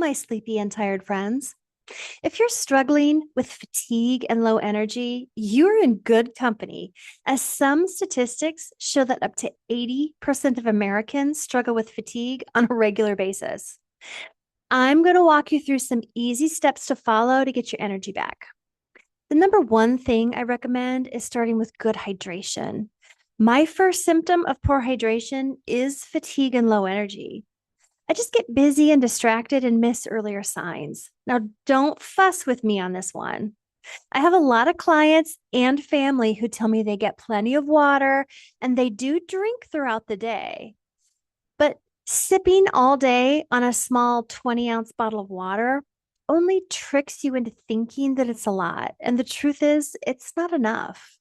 my sleepy and tired friends. If you're struggling with fatigue and low energy, you're in good company, as some statistics show that up to 80% of Americans struggle with fatigue on a regular basis. I'm going to walk you through some easy steps to follow to get your energy back. The number one thing I recommend is starting with good hydration. My first symptom of poor hydration is fatigue and low energy. I just get busy and distracted and miss earlier signs. Now, don't fuss with me on this one. I have a lot of clients and family who tell me they get plenty of water and they do drink throughout the day. But sipping all day on a small 20-ounce bottle of water only tricks you into thinking that it's a lot. And the truth is, it's not enough.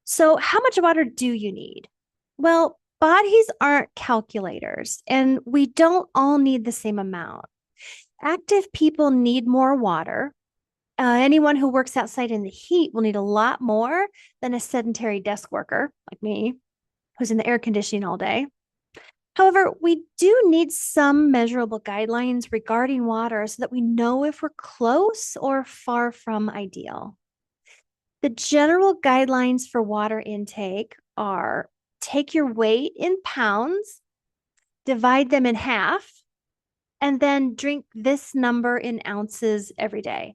So, how much water do you need? Well, bodies aren't calculators, and we don't all need the same amount. Active people need more water. Anyone who works outside in the heat will need a lot more than a sedentary desk worker like me, who's in the air conditioning all day. However, we do need some measurable guidelines regarding water so that we know if we're close or far from ideal. The general guidelines for water intake are: take your weight in pounds, divide them in half, and then drink this number in ounces every day.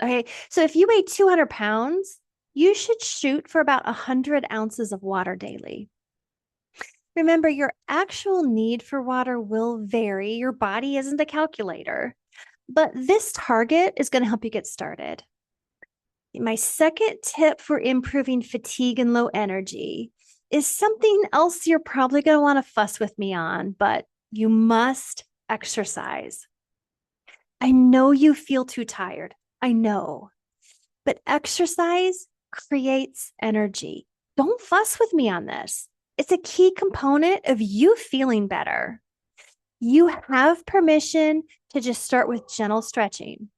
Okay, so if you weigh 200 pounds, you should shoot for about 100 ounces of water daily. Remember, your actual need for water will vary. Your body isn't a calculator, but this target is going to help you get started. My second tip for improving fatigue and low energy is something else you're probably going to want to fuss with me on, but you must exercise. I know you feel too tired. I know, but exercise creates energy. Don't fuss with me on this. It's a key component of you feeling better. You have permission to just start with gentle stretching.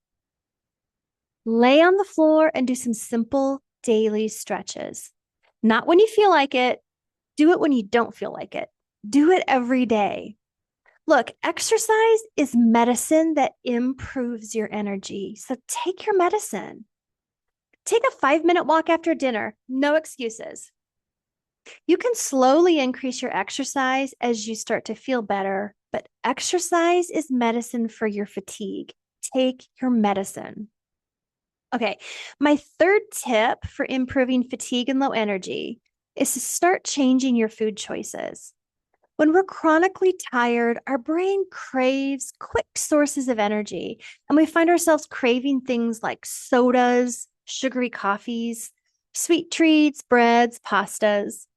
Lay on the floor and do some simple daily stretches. Not when you feel like it. Do it when you don't feel like it. Do it every day. Look, exercise is medicine that improves your energy. So take your medicine. Take a 5-minute walk after dinner. No excuses. You can slowly increase your exercise as you start to feel better, but exercise is medicine for your fatigue. Take your medicine. Okay, my third tip for improving fatigue and low energy is to start changing your food choices. When we're chronically tired, our brain craves quick sources of energy, and we find ourselves craving things like sodas, sugary coffees, sweet treats, breads, pastas.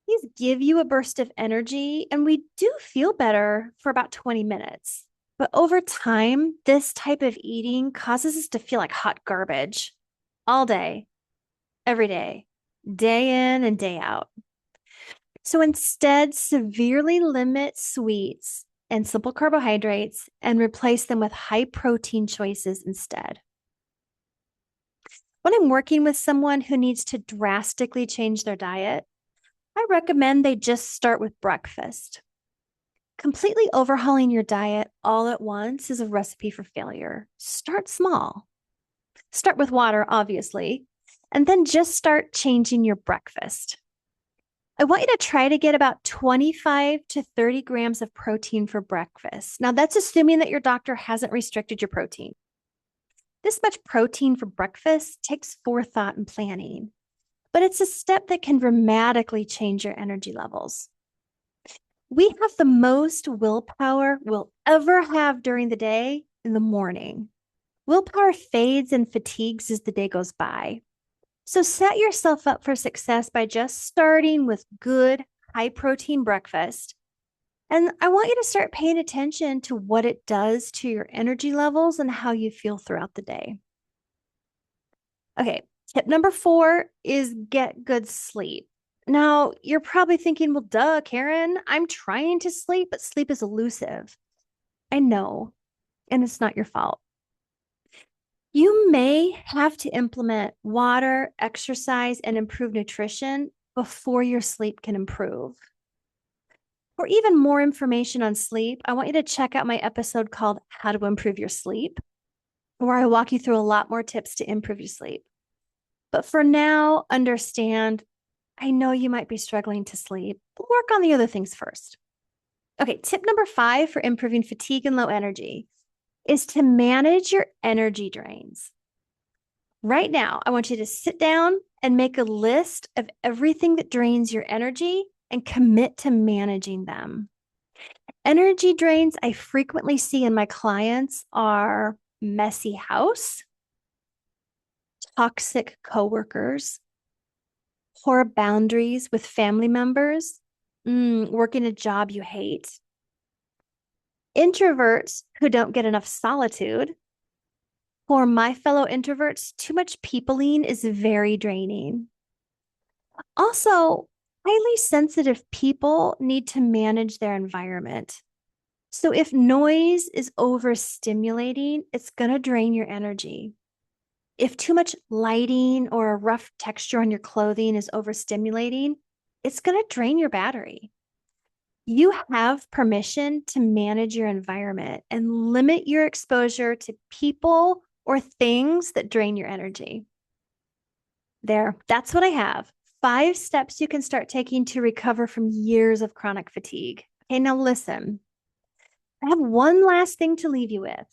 These give you a burst of energy, and we do feel better for about 20 minutes. But over time, this type of eating causes us to feel like hot garbage all day, every day, day in and day out. So instead, severely limit sweets and simple carbohydrates and replace them with high protein choices instead. When I'm working with someone who needs to drastically change their diet, I recommend they just start with breakfast. Completely overhauling your diet all at once is a recipe for failure. Start small. Start with water, obviously, and then just start changing your breakfast. I want you to try to get about 25 to 30 grams of protein for breakfast. Now, that's assuming that your doctor hasn't restricted your protein. This much protein for breakfast takes forethought and planning, but it's a step that can dramatically change your energy levels. We have the most willpower we'll ever have during the day in the morning. Willpower fades and fatigues as the day goes by. So set yourself up for success by just starting with good, high protein breakfast. And I want you to start paying attention to what it does to your energy levels and how you feel throughout the day. Okay, tip number 4 is get good sleep. Now, you're probably thinking, well, duh, Karen, I'm trying to sleep, but sleep is elusive. I know, and it's not your fault. You may have to implement water, exercise, and improve nutrition before your sleep can improve. For even more information on sleep, I want you to check out my episode called How to Improve Your Sleep, where I walk you through a lot more tips to improve your sleep. But for now, understand, I know you might be struggling to sleep, but work on the other things first. Okay, tip number 5 for improving fatigue and low energy is to manage your energy drains. Right now, I want you to sit down and make a list of everything that drains your energy and commit to managing them. Energy drains I frequently see in my clients are messy house, toxic coworkers, poor boundaries with family members, working a job you hate, introverts who don't get enough solitude. For my fellow introverts, too much peopling is very draining. Also, highly sensitive people need to manage their environment. So if noise is overstimulating, it's going to drain your energy. If too much lighting or a rough texture on your clothing is overstimulating, it's going to drain your battery. You have permission to manage your environment and limit your exposure to people or things that drain your energy. There, that's what I have. 5 steps you can start taking to recover from years of chronic fatigue. Okay, now listen. I have one last thing to leave you with.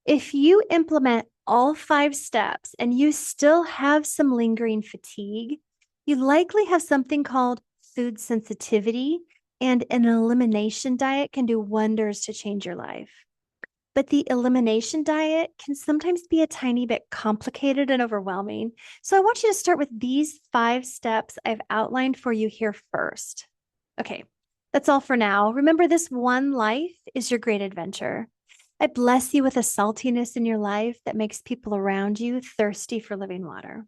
If you implement all 5 steps and you still have some lingering fatigue, you likely have something called food sensitivity, and an elimination diet can do wonders to change your life. But the elimination diet can sometimes be a tiny bit complicated and overwhelming. So I want you to start with these 5 steps I've outlined for you here first. Okay, that's all for now. Remember, this one life is your great adventure. I bless you with a saltiness in your life that makes people around you thirsty for living water.